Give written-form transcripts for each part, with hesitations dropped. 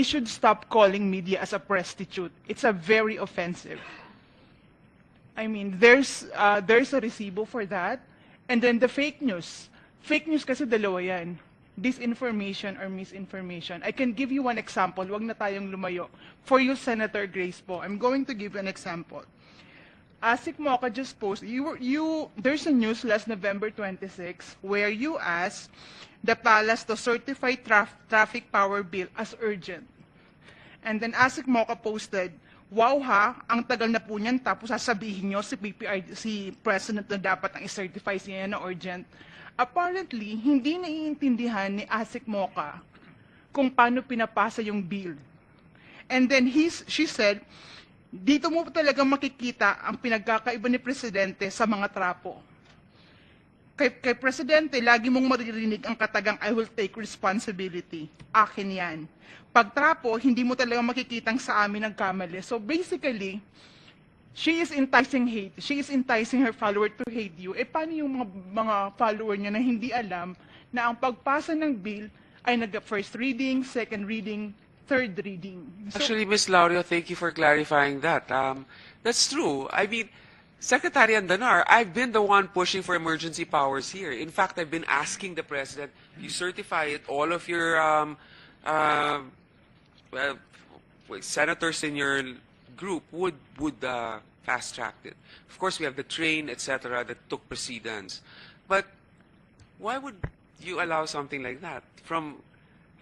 they should stop calling media as a prostitute. It's a very offensive. I mean, there's a resibo for that. And then the fake news. Fake news kasi dalawa yan. Disinformation or misinformation. I can give you one example. Huwag na tayong lumayo. For you, Senator Grace po, I'm going to give an example. Asik Mocha just posted, there's a news last November 26 where you asked the palace to certify traffic power bill as urgent. And then Asik Mocha posted, wow ha, ang tagal na po niyan, tapos sasabihin nyo si President na dapat ang i-certify siya na urgent. Apparently, hindi naiintindihan ni Asik Mocha kung paano pinapasa yung bill. And then she said, dito mo talaga makikita ang pinagkakaiba ni Presidente sa mga trapo. Kay Presidente, lagi mong maririnig ang katagang, I will take responsibility. Akin yan. Pag trapo, hindi mo talaga makikitang sa amin nagkamali. So basically, she is enticing hate. She is enticing her follower to hate you. Eh paano yung mga follower niya na hindi alam na ang pagpasa ng bill ay nag-first reading, second reading, third reading. So, actually, Ms. Laurio, thank you for clarifying that. That's true. I mean, Secretary Andanar, I've been the one pushing for emergency powers here. In fact, I've been asking the President, you certify it, all of your senators in your group would fast-track it. Of course, we have the train, etc., that took precedence. But why would you allow something like that?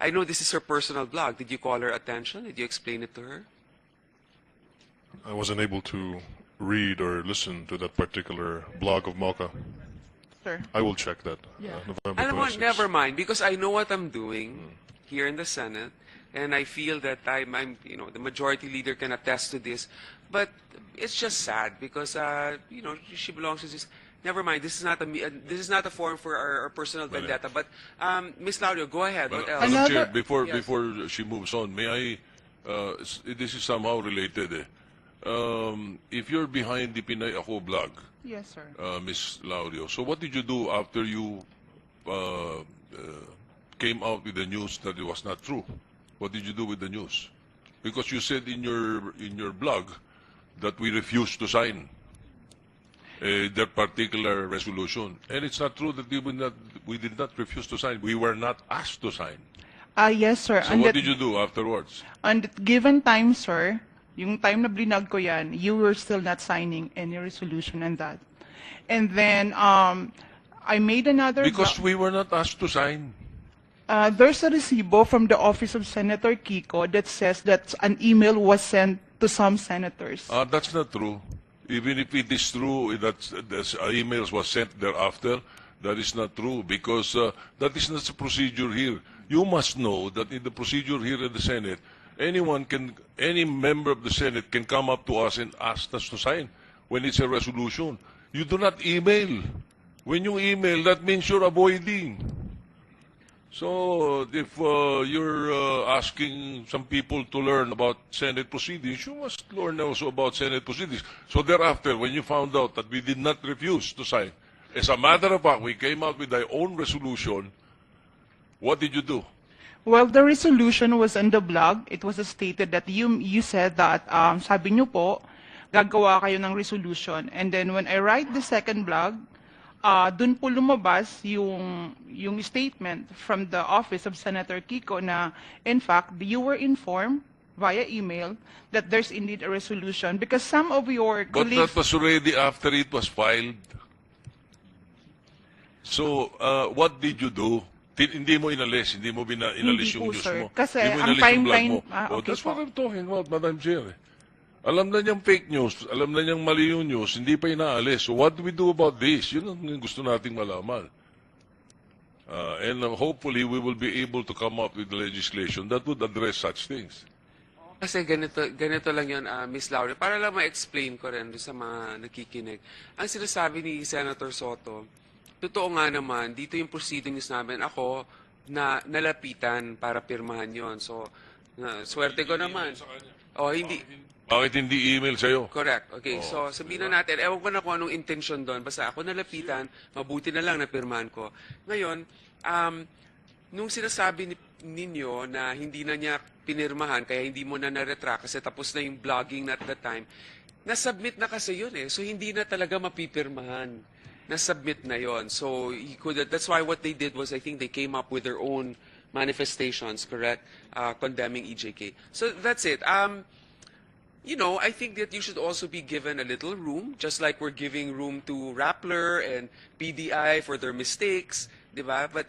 I know this is her personal blog. Did you call her attention? Did you explain it to her? I wasn't able to read or listen to that particular blog of Mocha. sir. I will check that. Yeah. November Alam mo, 26. never mind, because I know what I'm doing here in the Senate, and I feel that I'm the majority leader can attest to this. But it's just sad because, she belongs to this. Never mind. This is not a forum for our personal vendetta. But Ms. Laurio, go ahead. What else? Madam Chair, Yes. before she moves on, may I? This is somehow related. If you're behind the Pinahiya blog, Yes, sir. Ms. Laurio, so what did you do after you came out with the news that it was not true? What did you do with the news? Because you said in your blog that we refused to sign that particular resolution, and it's not true that we did not refuse to sign. We were not asked to sign. Yes, sir. So what did you do afterwards? On that given time, sir, yung time na blinag ko yan, you were still not signing any resolution on that. And then, I made another... Because we were not asked to sign. There's a recibo from the office of Senator Kiko that says that an email was sent to some senators. That's not true. Even if it is true that emails was sent thereafter, that is not true because that is not the procedure here. You must know that in the procedure here in the Senate, any member of the Senate can come up to us and ask us to sign when it's a resolution. You do not email. When you email, that means you're avoiding. So if you're asking some people to learn about Senate proceedings, you must learn also about Senate proceedings. So thereafter, when you found out that we did not refuse to sign, as a matter of fact, we came out with our own resolution, what did you do? Well, the resolution was on the blog. It was stated that you said that, sabi niyo po, gagawa kayo ng resolution. And then when I write the second blog, dun po lumabas yung statement from the office of Senator Kiko na, in fact, you were informed via email that there's indeed a resolution because some of your colleagues... But that was already after it was filed. So, what did you do? Hindi mo inalis, hindi mo inalis yung news sir. mo. Kasi hindi mo ang inalis yung blog timeline... mo. okay That's po. what I'm talking about, Madam Chair. Alam na niyang fake news, alam na niyang mali yung news, hindi pa inaalis. So what do we do about this? Yun ang gusto nating malaman. And hopefully we will be able to come up with legislation that would address such things. Kasi ganito lang yun, Ms. Laurio. Para lang ma-explain ko rin sa mga nakikinig. Ang sinasabi ni Senator Sotto, totoo nga naman, dito yung proceedings namin, ako na nalapitan para pirmahan yon. So, swerte ko naman. Hindi. Bakit hindi email sa'yo? Correct. Okay, so sabihin na natin, ewan ko na kung anong intention doon. Basta ako nalapitan, mabuti na lang na pirmahan ko. Ngayon, nung sinasabi ninyo na hindi na niya pinirmahan, kaya hindi mo na na-retract kasi tapos na yung blogging na at that time, nasubmit na kasi yun eh. So, hindi na talaga mapipirmahan. Nasubmit na yon. So, that's why what they did was, I think they came up with their own manifestations, correct? Condemning EJK. So, that's it. You know, I think that you should also be given a little room, just like we're giving room to Rappler and PDI for their mistakes, di ba? But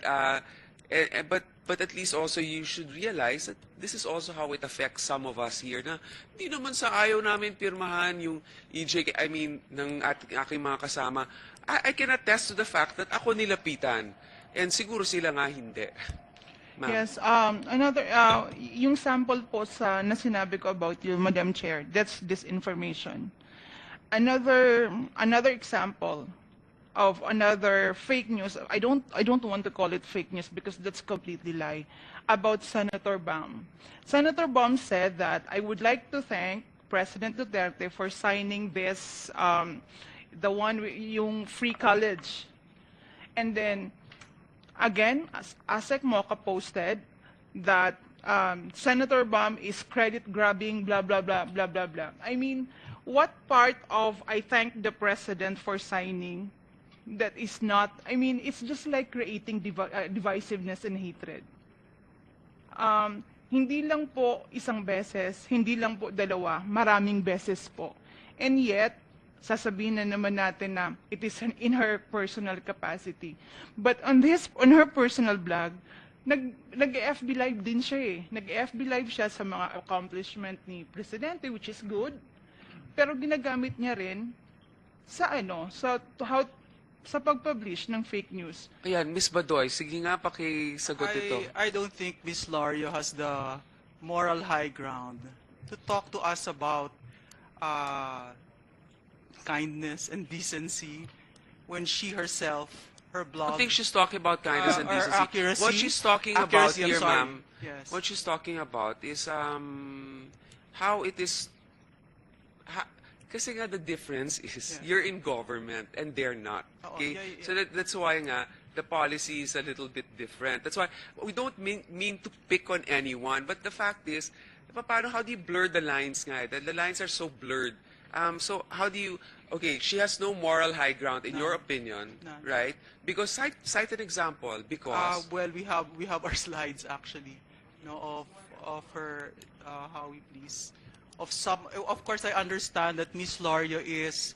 at least also you should realize that this is also how it affects some of us here na di naman sa ayaw namin pirmahan yung EJK, I mean, ng aking mga kasama. I can attest to the fact that ako nilapitan and siguro sila nga hindi. Yes, another, yung sample po na sinabi ko about you, Madam Chair, that's disinformation. Another example of another fake news, I don't want to call it fake news because that's completely lie, about Senator Bam. Senator Bam said that I would like to thank President Duterte for signing this, yung free college. And then, again, ASEC Mocha posted that Senator Bam is credit-grabbing, blah, blah, blah, blah, blah, blah. I mean, what part of I thank the President for signing that is not, I mean, it's just like creating divisiveness and hatred. Hindi lang po isang beses, hindi lang po dalawa, maraming beses po. And yet, sasabihin na naman natin na it is in her personal capacity. But on her personal blog, nag-FB live din siya eh. Nag-FB live siya sa mga accomplishment ni Presidente, which is good. Pero ginagamit niya rin sa sa pag-publish ng fake news. Ayan, Miss Badoy, sige nga pakisagot ito. I don't think Miss Laurio has the moral high ground to talk to us about kindness and decency when she herself, her blog... I think she's talking about kindness and decency. Accuracy, what she's talking about here, ma'am, yes. what she's talking about is how it is... Kasi nga the difference is you're in government and they're not. Okay? So that's why nga the policy is a little bit different. That's why we don't mean to pick on anyone, but the fact is, how do you blur the lines nga? The lines are so blurred. So how do you, okay, she has no moral high ground in your opinion, right? Because cite an example, because... well, we have our slides actually, you know, of her, how we please, of course I understand that Miss Laurio is,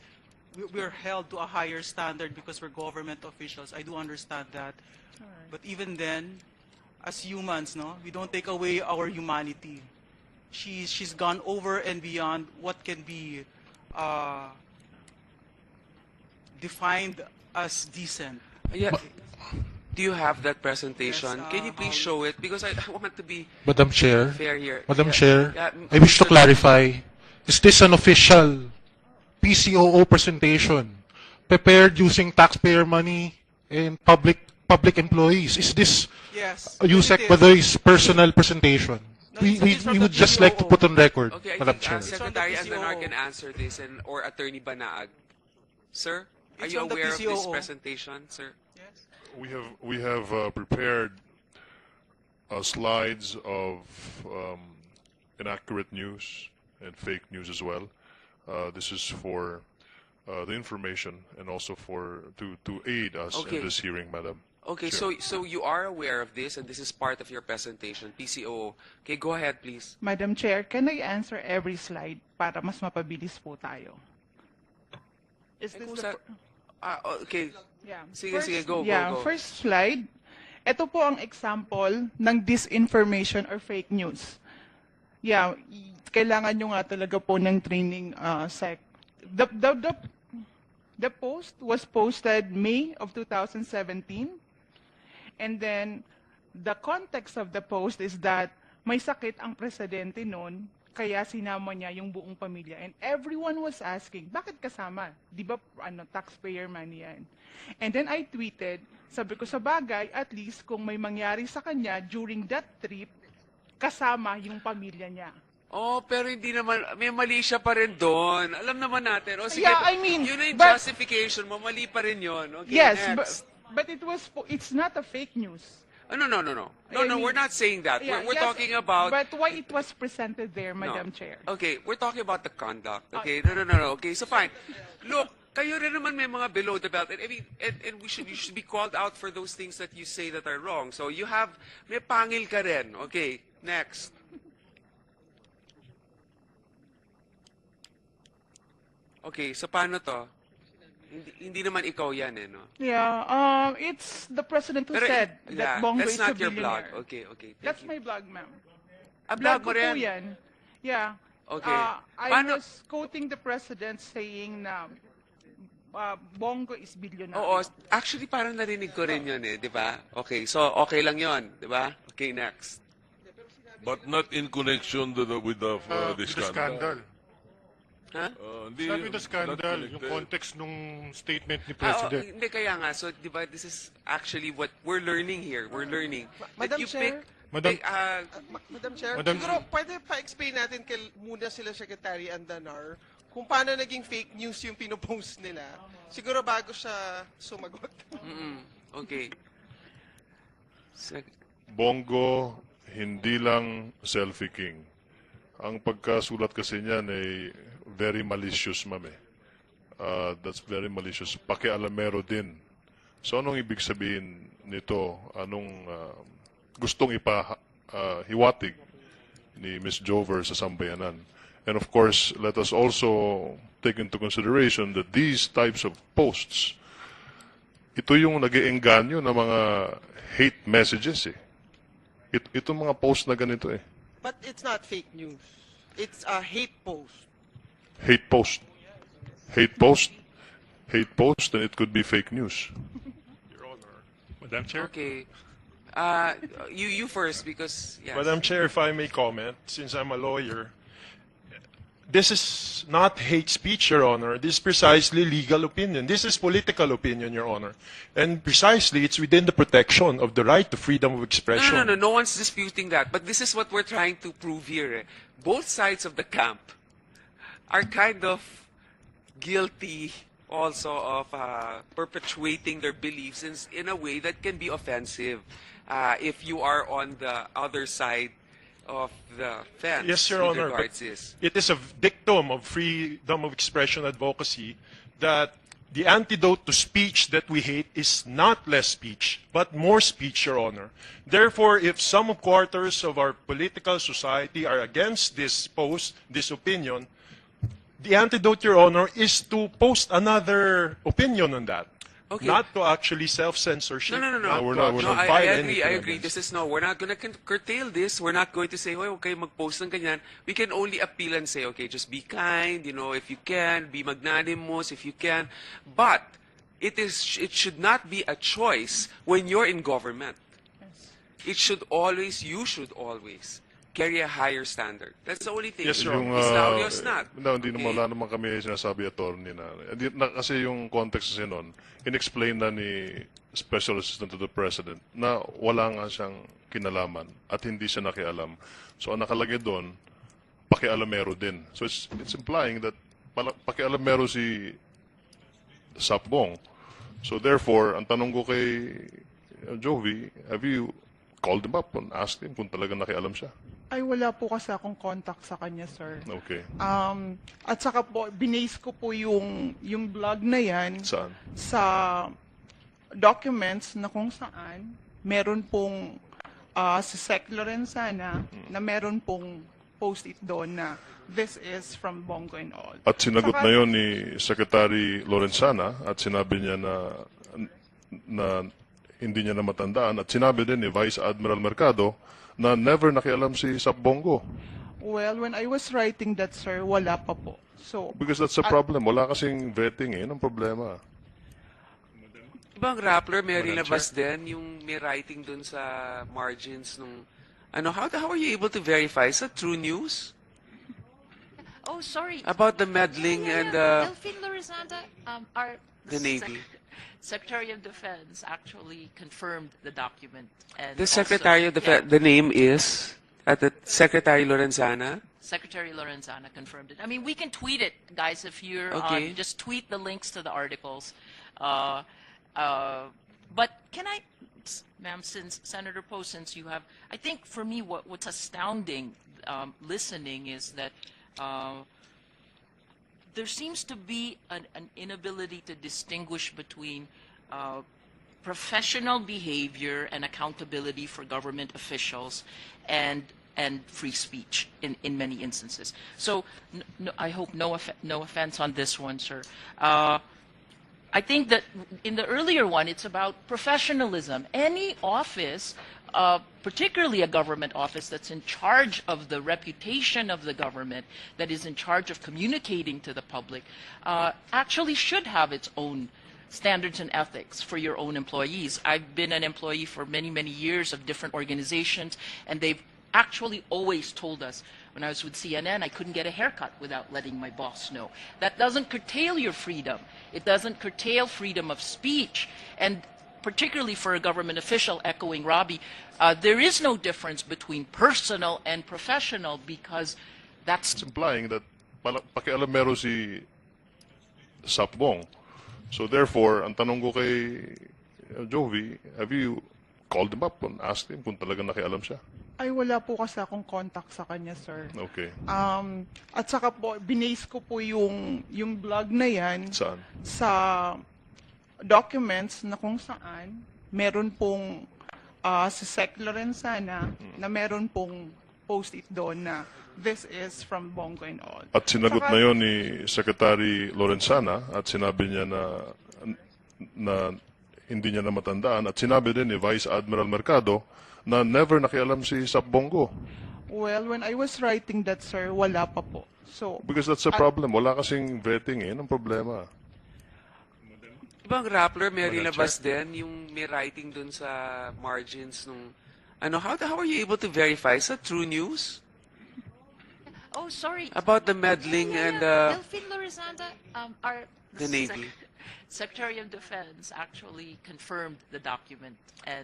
we're held to a higher standard because we're government officials. I do understand that. Right. But even then, as humans, no, we don't take away our humanity. She's gone over and beyond what can be defined as decent. Yeah. Do you have that presentation? Can you please show it? Because I want to be Madam Chair, fair here. Madam Chair, Yeah, I wish to clarify, is this an official PCOO presentation prepared using taxpayer money and public employees? Is this Yusek Badoy's personal presentation? No, we would just like to put on record, Okay, I Madam think Chair. Secretary Andanar can answer this, or Attorney Banaag. Sir, are It's you from the aware of this PCOO. presentation, sir? Yes. We have prepared slides of inaccurate news and fake news as well. This is for the information and also to aid us Okay. in this hearing, Madam. Okay, Chair. so you are aware of this, and this is part of your presentation, PCO. Okay, go ahead, please. Madam Chair, can I answer every slide para mas mapabilis po tayo? Is this the Okay. Yeah. Sige, go. First slide. Ito po ang example ng disinformation or fake news. Yeah, kailangan nyo nga talaga po ng training sec. The post was posted May of 2017. And then, the context of the post is that may sakit ang presidente noon, kaya sinama niya yung buong pamilya. And everyone was asking, bakit kasama? Di ba taxpayer money yan? And then I tweeted, sabi ko sa bagay, at least kung may mangyari sa kanya during that trip, kasama yung pamilya niya. Oh, pero hindi naman, may mali siya pa rin doon. Alam naman natin. O sige, Yeah, I mean, yun na yung but- justification mo, mali pa rin yun. Okay, Yes, next. but it's not a fake news. Oh, no, no, no, no. No, I no, mean, we're not saying that. Yeah, We're yes, talking about... But why it was presented there, No. Madam Chair? Okay, we're talking about the conduct. Okay, no, no, no, no. Okay, so fine. Look, kayo rin naman may mga below the belt. And, I mean, and you should be called out for those things that you say that are wrong. So you have, may pangil ka rin. Okay, next. Okay, so paano to? Hindi naman ikaw yan eh, no? Yeah, it's the president who Pero, said yeah, that Bongo that's is a not your blog. billionaire. Okay, okay. Thank That's you. my blog, ma'am. Blog mo ko po rin? yan. Yeah. Okay. I Paano- was quoting the president saying na Bongo is billionaire. Oo, actually parang narinig ko rin yun eh, di ba? Okay, so okay lang yun, di ba? Okay, next. But not in connection with the With the scandal. Huh? Hindi, It's not with the scandal, not yung connected. context nung statement ni Oo, President. hindi kaya nga. So, di ba, this is actually what we're learning here. We're learning. That Madam you Chair? Madam- Madam Chair, Madam- siguro pwede pa-explain natin muna sila Secretary Andanar kung paano naging fake news yung pinopost nila. Siguro bago siya sumagot. Okay. Bongo, hindi lang selfie king. Ang pagkasulat kasi niyan ay very malicious, ma'am eh. That's very malicious. Pakialamero din. So anong ibig sabihin nito? Anong gustong ipahiwatig ni Ms. Jover sa sambayanan? And of course, let us also take into consideration that these types of posts, ito yung nag-iengganyo ng mga hate messages eh. Itong mga post na ganito eh. But it's not fake news. It's a hate post. Hate post. Hate post. Hate post, and it could be fake news. Your Honor. Madam Chair? Okay. You first because, yes. Madam Chair, if I may comment, since I'm a lawyer, this is not hate speech, Your Honor. This is precisely legal opinion. This is political opinion, Your Honor. And precisely, it's within the protection of the right to freedom of expression. No one's disputing that. But this is what we're trying to prove here. Eh. Both sides of the camp are kind of guilty also of perpetuating their beliefs in a way that can be offensive if you are on the other side of the fence. Yes, Your with Honor. regards But this. it is a dictum of freedom of expression advocacy that the antidote to speech that we hate is not less speech, but more speech, Your Honor. Therefore, if some quarters of our political society are against this post, this opinion, the antidote, Your Honor, is to post another opinion on that. Okay. Not to actually self-censorship. No. not we're to not- we're actually not- I file agree. anything I agree. against This is no. We're not going to curtail this. We're not going to say, "Hoy, okay, mag-post ng ganyan." We can only appeal and say, "Okay, just be kind. You know, if you can, be magnanimous if you can." But it should not be a choice when you're in government. You should always carry a higher standard. That's the only thing. Yes, Your Miss Laurio's not. No, hindi Okay. naman, wala naman kami sinasabi attorney kasi yung context kasi nun, in-explain na ni Special Assistant to the President na wala nga siyang kinalaman at hindi siya nakialam. So ang nakalagay doon, pakialamero din. So it's implying that pakialamero si Sapbong. So therefore, ang tanong ko kay Jovi, have you called him up and asked him kung talagang nakialam siya? Ay, wala po kasi akong contact sa kanya, sir. Okay. At saka po, binase ko po yung blog na yan Saan? sa documents na kung saan meron pong sa Sec Lorenzana na meron pong post-it doon na this is from Bongo and all. At sinagot Saka- na yon ni Secretary Lorenzana at sinabi niya na hindi niya na matandaan at sinabi din ni Vice Admiral Mercado na never nakialam si Sapbongo. Well, when I was writing that, sir, wala pa po. So, Because that's a problem. Wala kasing vetting eh. Yun ang problema. Ibang Rappler, may Madam rilabas din yung may writing dun sa margins nung how are you able to verify? Is that true news? Oh, sorry. About the meddling and Delphine Lorizanda, our the Navy. Secretary of Defense actually confirmed the document. And The also- Secretary of yeah, the name is the Secretary Lorenzana. Secretary Lorenzana confirmed it. I mean, we can tweet it, guys, if you're Okay. on. Just tweet the links to the articles. But can I ma'am, since Senator Poe, since you have, I think for me, what's astounding listening is that there seems to be an inability to distinguish between professional behavior and accountability for government officials and free speech in many instances. So I hope no offense on this one, sir. I think that in the earlier one, it's about professionalism. Any office, particularly a government office that's in charge of the reputation of the government, that is in charge of communicating to the public, actually should have its own standards and ethics for your own employees. I've been an employee for many, many years of different organizations, and they've actually always told us, when I was with CNN, I couldn't get a haircut without letting my boss know. That doesn't curtail your freedom. It doesn't curtail freedom of speech. And particularly for a government official, echoing Robbie, there is no difference between personal and professional because that's... It's implying that pakialamero si Sapbong. So therefore, ang tanong ko kay Jovi, have you called him up and asked him kung talagang nakialam siya? Ay, wala po kasi akong contact sa kanya, sir. Okay. At saka po, binase ko po yung blog na yan Saan? sa documents na kung saan meron pong sa Sec Lorenzana na meron pong post-it doon na this is from Bongo and all. At sinagot Saka, na yon ni Secretary Lorenzana at sinabi niya na hindi niya na matandaan at sinabi din ni Vice Admiral Mercado na never nakialam si Sapbongo. well, when I was writing that, sir, wala pa po. So, Because that's a problem. Wala kasing vetting ang problema. Ibang Rappler, may Madam rilabas din yung may writing dun sa margins nung ano, how are you able to verify? Is that true news? Oh, sorry. About the meddling and Delphine Lorizanda, the Navy. Secretary of Defense actually confirmed the document and